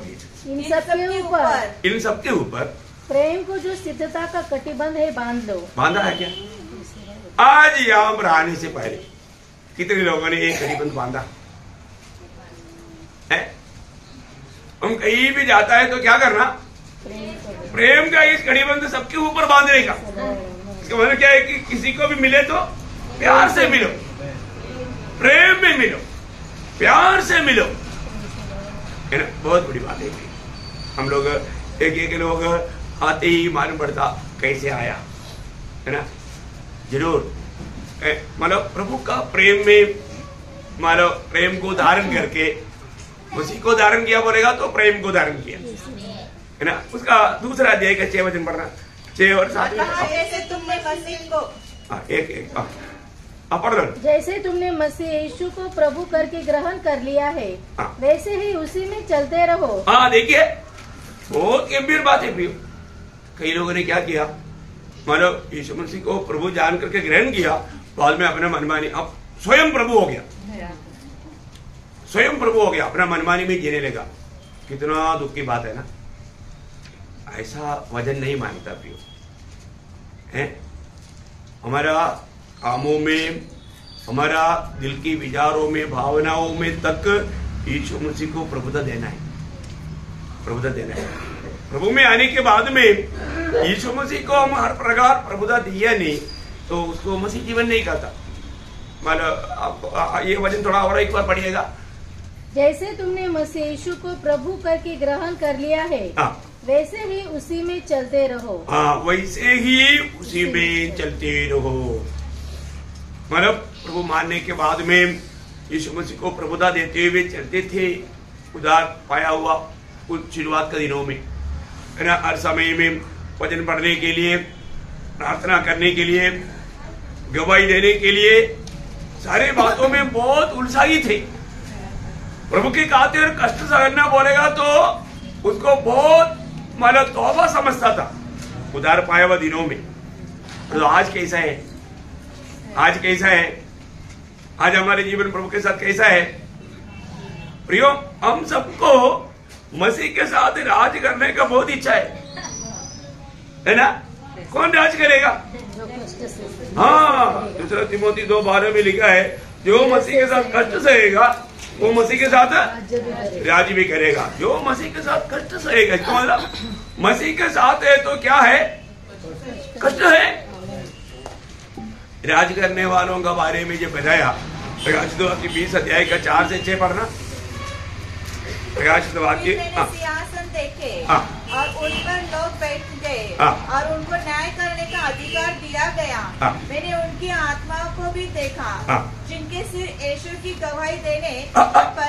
Speaker 3: इन
Speaker 1: सब के ऊपर
Speaker 3: प्रेम को जो सिद्धता का कटिबंध है बांध लो।
Speaker 1: बांधा है क्या? आज यहाँ पर आने से पहले कितने लोगों ने एक कटिबंध बांधा है? हम कहीं भी जाता है तो क्या करना? प्रेम का इस कटिबंध सबके ऊपर बांधने का। इसका मतलब क्या है कि किसी को भी मिले तो प्यार से मिलो, प्रेम में मिलो, प्यार से मिलो, है ना। बहुत बड़ी बात है। हम लोग एक लोग आते ही मालूम पड़ता कैसे आया, है ना। जरूर मतलब प्रभु का प्रेम में, मतलब प्रेम को धारण करके मसीह को धारण किया बोलेगा तो प्रेम को धारण किया, है ना। उसका 2 अध्याय का 6 वचन पढ़ना, 6 और 7।
Speaker 2: जैसे तुमने मसीह को
Speaker 3: जैसे तुमने मसीह यीशु को प्रभु करके ग्रहण कर लिया है, वैसे ही उसी में चलते रहो।
Speaker 1: हाँ, देखिए बहुत गंभीर बात है प्रियो। कई लोगों ने क्या किया, मतलब यीशु मसीह को प्रभु जान करके ग्रहण किया, बाद में अपना मनमानी, अब स्वयं प्रभु हो गया, स्वयं प्रभु हो गया, अपना मनमानी में जीने लगा। कितना दुख की बात है ना। ऐसा वजन नहीं मानता प्रियो, है। हमारा कामों में, हमारा दिल की विचारों में, भावनाओं में तक यीशु मसीह को प्रभुता देना है, प्रभुता देना है। प्रभु में आने के बाद में यीशु मसीह को हम हर प्रकार प्रभुता दिया नहीं तो उसको मसीह जीवन नहीं कहता। मतलब आप ये वचन थोड़ा और एक बार पढ़िएगा।
Speaker 3: जैसे तुमने मसीह यीशु को प्रभु करके ग्रहण कर लिया है, वैसे ही उसी में चलते रहो। हाँ,
Speaker 1: वैसे ही उसी में चलते रहो। मतलब प्रभु मानने के बाद में यीशु मसीह को प्रभुता देते हुए चलते थे, उधार पाया हुआ उस शुरुआत के दिनों में, है ना। हर समय में वचन पढ़ने के लिए, प्रार्थना करने के लिए, गवाही देने के लिए, सारे बातों में बहुत उत्साही थे। प्रभु की खातिर कष्ट सहना बोलेगा तो उसको बहुत मतलब तौबा समझता था उधार पाया हुआ दिनों में। तो आज कैसा है, आज कैसा है, आज हमारे जीवन प्रभु के साथ कैसा है प्रियो? हम सबको मसीह के साथ राज करने का बहुत इच्छा है ना। कौन राज करेगा? हाँ, 2 तिमोथी 2:12 में लिखा है, जो मसीह के साथ कष्ट सहेगा वो मसीह के साथ राज भी करेगा। जो मसीह के साथ कष्ट सहेगा, इसका मतलब मसीह के साथ है तो क्या है? कष्ट है। राज करने वालों का बारे में जो बताया, प्रकाशित वाक्य 20 अध्याय का 4 से 6 पढ़ना। प्रकाशित वाक्य
Speaker 2: सिंहासन देखे और उन पर लोग बैठ गए और उनको न्याय करने का अधिकार दिया गया। मैंने उनकी आत्माओं को भी देखा, जिनके सिर यीशु की गवाही देने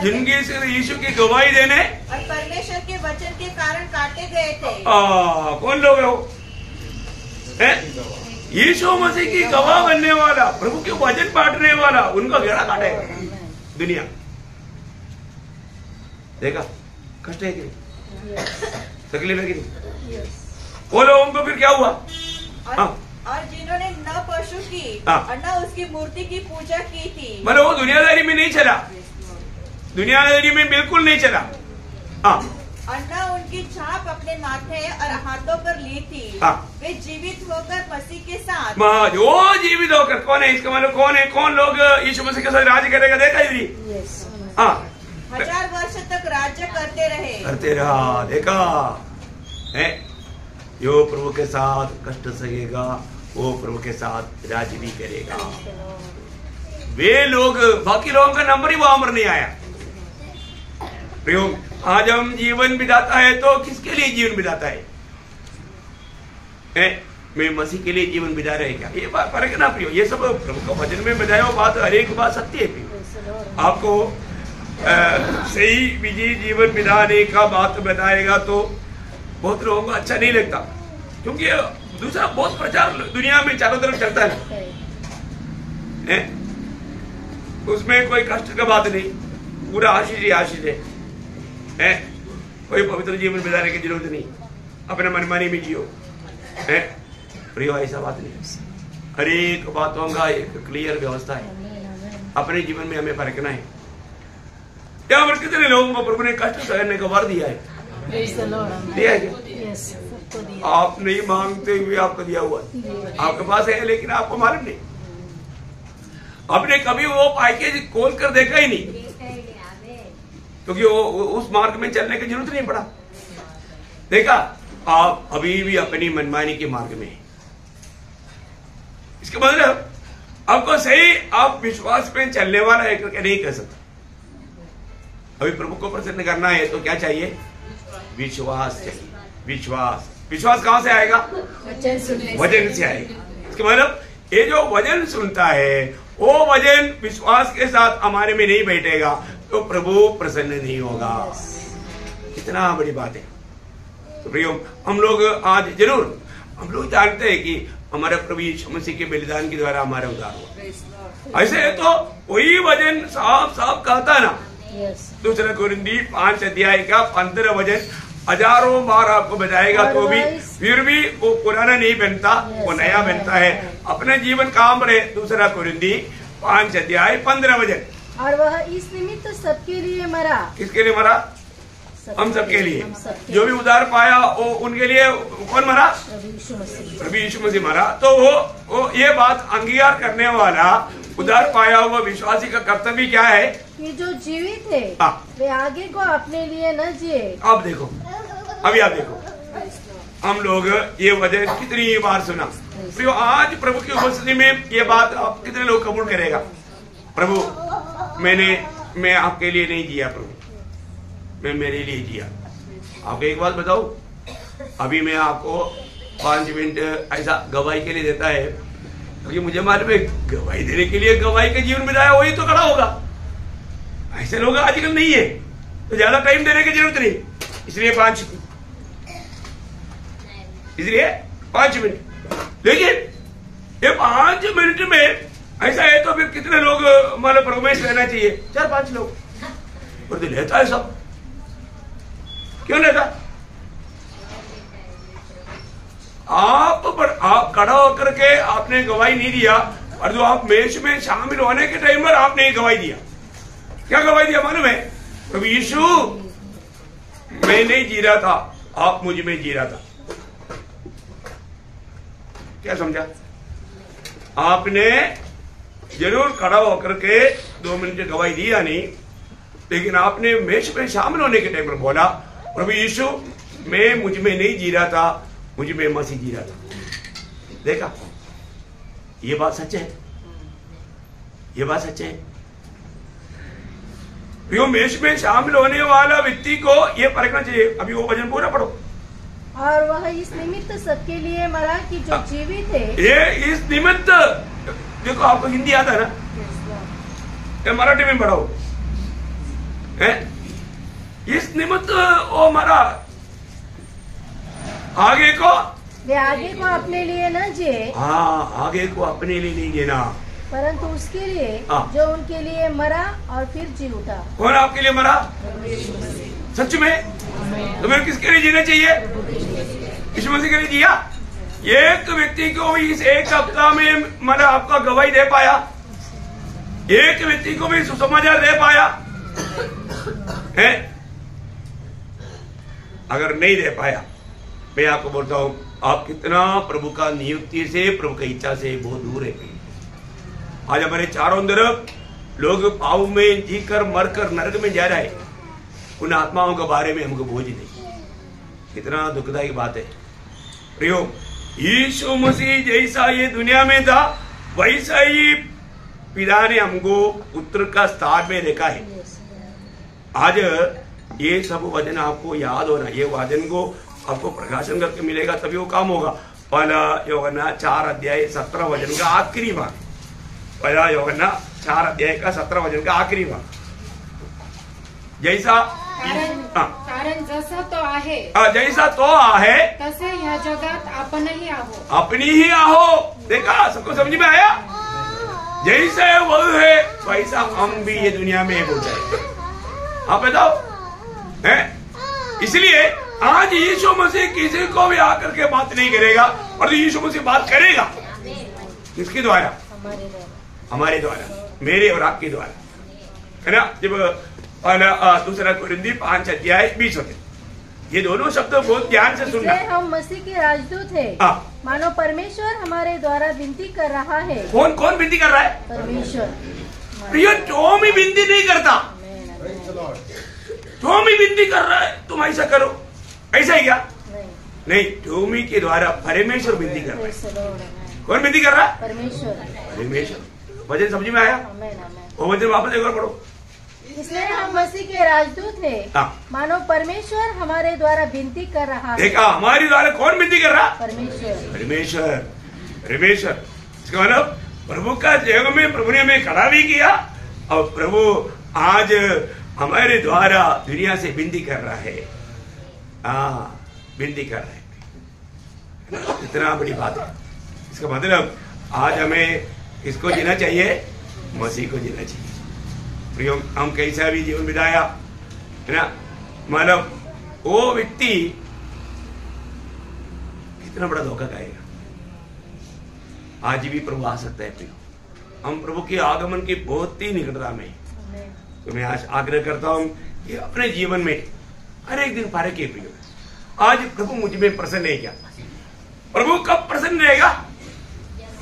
Speaker 1: जिनके सिर यीशु की गवाही देने
Speaker 2: और परमेश्वर के वचन के कारण काटे गए थे।
Speaker 1: कौन लोग है वो? यीशु मसीह की गवाह बनने वाला, प्रभु के वचन बांटने वाला, उनका घेरा काटेगा दुनिया। देखा कष्ट है कि तकलीफ है कि नहीं? वो लोगों को फिर क्या हुआ?
Speaker 2: और जिन्होंने न पशु की और न उसकी मूर्ति की पूजा की थी,
Speaker 1: मतलब वो दुनियादारी में नहीं चला, दुनियादारी में बिल्कुल नहीं चला।
Speaker 2: और न उनकी छाप अपने माथे और हाथों पर ली थी। वे जीवित होकर मसीह के साथ, वो
Speaker 1: जीवित होकर, कौन है इसका मतलब? कौन है? कौन लोग यीशु मसीह के साथ राज करेगा? देखा जी,
Speaker 2: 1000 वर्ष तक राज्य करते
Speaker 1: रहा। देखा है, जो प्रभु के साथ कष्ट सहेगा वो प्रभु के साथ राज्य भी करेगा। वे लोग, बाकी लोगों का नंबर ही वहां पर नहीं आया। प्रियो, आज हम जीवन बिताता है तो किसके लिए जीवन बिताता है? मैं मसीह के लिए जीवन बिता रहे क्या? ये बात फर्क है ना प्रियो। ये सब प्रभु का वचन में बताया वो बात, हर एक बात सत्य है प्रियो। आपको सही विजयी जीवन बिताने का बात बताएगा तो बहुत लोगों को अच्छा नहीं लगता, क्योंकि दूसरा बहुत प्रचार दुनिया में चारों तरफ चलता है। उसमें कोई कष्ट का बात नहीं, पूरा आशीष ही आशीष है। कोई पवित्र जीवन बिताने की जरूरत नहीं, अपने मनमानी में जियो। प्रियो, ऐसा बात नहीं। हर एक बातों का एक क्लियर व्यवस्था है। अपने जीवन में हमें परखना है। यहाँ पर कितने लोगों को प्रभु ने कष्ट सहने का वर दिया है? दिया है क्या? आप नहीं मांगते हुए आपको दिया हुआ, आपके पास है, लेकिन आपको मालूम नहीं। आपने कभी वो पैकेज खोल कर देखा ही नहीं, क्योंकि वो उस मार्ग में चलने की जरूरत नहीं पड़ा। देखा, आप अभी भी अपनी मनमानी के मार्ग में है। इसके मतलब आपको सही, आप विश्वास में चलने वाला है करके नहीं कह सकता। अभी प्रभु को प्रसन्न करना है तो क्या चाहिए? विश्वास चाहिए। विश्वास कहां से आएगा? वचन से आएगा। इसके मतलब ये जो वचन सुनता है वो वचन विश्वास के साथ हमारे में नहीं बैठेगा तो प्रभु प्रसन्न नहीं होगा। कितना बड़ी बात है। तो प्रियो, हम लोग आज जरूर हम लोग जानते हैं कि हमारे प्रभु यीशु मसीह के बलिदान के द्वारा हमारा उद्धार हुआ। ऐसे है तो वही वचन साफ साफ कहता ना, दूसरा कोरिन्थी 5 अध्याय का 15 वचन हजारों बार आपको बताएगा तो भी फिर भी वो पुराना नहीं बनता, वो नया बनता है। अपने जीवन काम रहे। दूसरा कोरिन्थी 5 अध्याय 15 वचन।
Speaker 3: और वह इस निमित्त सबके लिए मरा।
Speaker 1: किसके लिए मरा? हम सबके लिए। जो भी उद्धार पाया वो उनके लिए कौन मरा? प्रभु यीशु मसीह मरा। तो वो ये बात अंगीकार करने वाला उद्धार पाया हुआ विश्वासी का कर्तव्य क्या है?
Speaker 3: कि जो जीवित है वे आगे को अपने लिए न जिए।
Speaker 1: अब देखो, अभी आप देखो, हम लोग ये वचन कितनी बार सुना। प्रियो, आज प्रभु की उपस्थिति में ये बात आप कितने लोग कबूल करेगा? प्रभु, मैं आपके लिए नहीं जिया, प्रभु मैं मेरे लिए जिया। आपको एक बात बताऊं, अभी मैं आपको 5 मिनट ऐसा गवाही के लिए देता है, क्योंकि मुझे मालूम है गवाही देने के लिए गवाही का जीवन बिताया वही तो खड़ा होगा। ऐसे लोग आजकल नहीं है, तो ज्यादा टाइम देने की जरूरत नहीं, इसलिए 5 मिनट। लेकिन ये 5 मिनट में ऐसा है तो फिर कितने लोग मतलब प्रवेश लेना चाहिए? 4-5 लोग। और तो लेता है सब, क्यों लेता? आप खड़ा होकर के आपने गवाही नहीं दिया, और जो आप मैच में शामिल होने के टाइम पर आपने गवाही दिया। क्या गवाही दिया मालूम है? प्रभु यीशु, मैं नहीं जी रहा था, आप मुझ में जी रहा था। क्या समझा? आपने जरूर खड़ा होकर के 2 मिनट गवाही दिया नहीं, लेकिन आपने मैच में शामिल होने के टाइम पर बोला, प्रभु यीशु, मैं मुझ में नहीं जी रहा था, मुझ में मसीह जी रहा था। देखा, ये बात सच है, ये बात सच है। यो मैच में शामिल होने वाला व्यक्ति को ये परखना चाहिए। अभी वो वचन पूरा पढ़ो।
Speaker 3: और वह इस निमित्त सबके लिए मरा कि जो जीवित है।
Speaker 1: ये इस निमित्त, देखो आपको हिंदी आता है ना, ये मराठी में पढ़ो। इस निमित्त वो मरा, आगे को
Speaker 3: वे आगे को अपने लिए न जिए।
Speaker 1: हाँ, आगे को अपने लिए नहीं जीना,
Speaker 3: परंतु उसके लिए जो उनके लिए मरा और फिर जी उठा।
Speaker 1: कौन आपके लिए मरा? सच में? तुम्हें किसके लिए जीना चाहिए? यीशु मसीह के लिए जिया। एक व्यक्ति को भी इस एक हफ्ता में मतलब आपका गवाही दे पाया, एक व्यक्ति को भी सुसमाचार दे पाया है? अगर नहीं दे पाया, मैं आपको बोलता हूं, आप कितना प्रभु का नियुक्ति से, प्रभु की इच्छा से बहुत दूर है। आज हमारे चारों तरफ लोग पाप में जीकर मरकर नरक में जा रहा है, उन आत्माओं के बारे में हमको बोझ नहीं। कितना दुखदायी बात है प्रियो। यीशु मसीह जैसा ये दुनिया में था वैसा ही पिता ने हमको पुत्र का स्थान में रखा है। आज ये सब वचन आपको याद होना, ये वचन को आपको प्रकाशन करके मिलेगा तभी वो काम होगा। पहला यूहन्ना 4:17 वचन का आखिरी भाग, पहला यूहन्ना 4:17 का आखिरी भाग। जैसा
Speaker 5: कारण जसा तो आहे
Speaker 1: जैसा तो आहे
Speaker 5: तसे ह्या जगात आपणही आहो,
Speaker 1: अपनी ही आहो। देखा, सबको समझ में आया? जैसे वो है वैसा हम भी ये दुनिया में हो जाए। आप बताओ है? इसलिए आज यीशु मसीह किसी को भी आकर के बात नहीं करेगा, और यीशु मसीह बात करेगा किसके द्वारा? हमारे द्वारा, मेरे और आपके द्वारा, है ना। जब दूसरा कोरिन्थी 5:20 होते, ये दोनों शब्द बहुत ध्यान से सुनना।
Speaker 3: हम मसीह के राजदूत हैं, मानो परमेश्वर हमारे द्वारा विनती कर रहा है।
Speaker 1: कौन कौन विनती कर रहा है?
Speaker 3: परमेश्वर।
Speaker 1: ये टॉमी विनती नहीं करता, टॉमी विनती कर रहा है तुम ऐसा करो, ऐसा ही क्या? नहीं, टॉमी के द्वारा परमेश्वर विनती कर रहा है। कौन विनती कर रहा है?
Speaker 3: परमेश्वर।
Speaker 1: परमेश्वर। वचन समझ में आया? वो वचन वापस एक बार पढ़ो।
Speaker 3: इसलिए हम मसीह के राजदूत हैं, मानो परमेश्वर हमारे द्वारा विनती कर रहा है।
Speaker 1: देखा, हमारे द्वारा कौन विनती कर रहा?
Speaker 3: परमेश्वर।
Speaker 1: परमेश्वर, परमेश्वर। इसका मतलब प्रभु का जग में प्रभु ने हमें खड़ा भी किया, और प्रभु आज हमारे द्वारा दुनिया से विनती कर रहा है। विनती कर रहा है, इतना बड़ी बात है। इसका मतलब आज हमें किसको जीना चाहिए? मसीह को जीना चाहिए। प्रियो, हम कैसा भी जीवन बिताया है ना, मतलब वो व्यक्ति कितना बड़ा धोखा खाएगा। आज भी प्रभु आ सकता है प्रियो, हम प्रभु के आगमन की बहुत ही निकटता में। तो मैं आज आग्रह करता हूं कि अपने जीवन में हर एक दिन फर्क है प्रियो। आज प्रभु मुझ में प्रसन्न है क्या? प्रभु कब प्रसन्न रहेगा?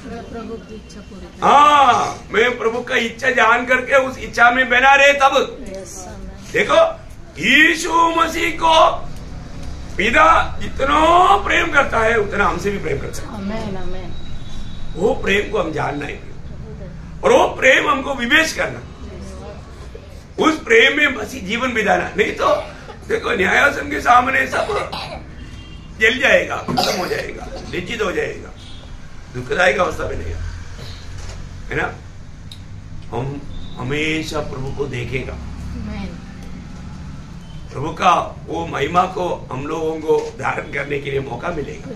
Speaker 3: प्रभु की इच्छा पूरी।
Speaker 1: मैं प्रभु का इच्छा जान करके उस इच्छा में बना रहे तब। देखो, यीशु मसीह को पिता जितना प्रेम करता है उतना हमसे भी प्रेम करता है।
Speaker 3: आमेन, आमेन।
Speaker 1: वो प्रेम को हम जानना है, और वो प्रेम हमको विवेश करना, उस प्रेम में मसीह जीवन बिताना। नहीं तो देखो, न्यायासन के सामने सब जल जाएगा, खत्म हो जाएगा, निश्चित हो जाएगा, दुखदायक अवस्था बनेगा, है ना। हम हमेशा प्रभु को देखेगा, प्रभु का वो महिमा को हम लोगों को धारण करने के लिए मौका मिलेगा।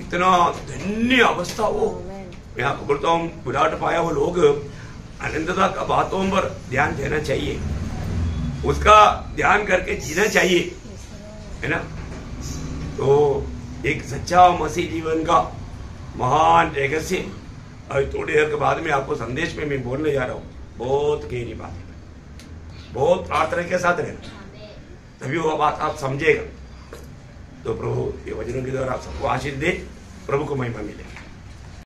Speaker 1: इतना धन्य अवस्था वो। मैं आपको बोलता हूँ, बुढ़ाट पाया वो लोग अनंतता का बातों पर ध्यान देना चाहिए, उसका ध्यान करके जीना चाहिए, है ना। तो एक सच्चा मसीह जीवन का महान रहस्य, और थोड़ी देर के बाद में आपको संदेश में मैं बोलने जा रहा हूँ। बहुत गहरी बात है, बहुत प्रार्थना के साथ रहना, तभी वो बात आप समझेगा। तो प्रभु ये वचनों के द्वारा आप सबको आशीष दे, प्रभु को महिमा मिले।